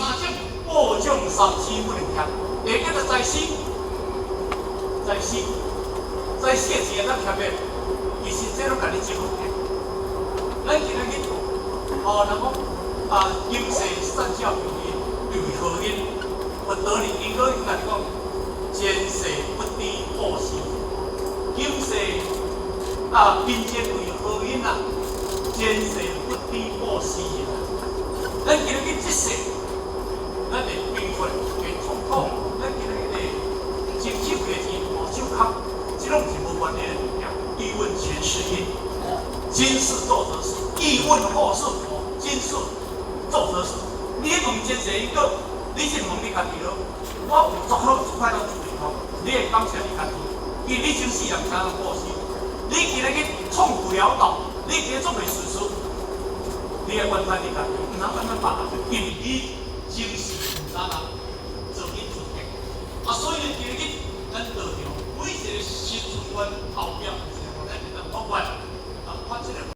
三种保障三七不能欠。第一个在死，在死的钱咱欠的，其实这拢甲你政府欠。咱今仔日人讲金世善教育为何因？我道理应该甲你讲，前世不知后世，今世民间为何因啊？前世不知后世啊！咱今仔日这世，咱的兵法的冲突，咱今仔日的经手的钱、手康，这拢是无关的物件。欲问前世因，今世做则是；欲问后世，今世做则是。你问前世因果，你是问你家己咯。我有足好足快乐处理好，你会感谢你家己，因为你前世人才能过世。你今日去痛苦潦倒，你今日做袂顺遂，你会怨叹你家己，唔通怨叹别人，因为你前世唔知人做你做嘅。所以今日咱道场每一个生存观后壁，是咱一个福管，发这个。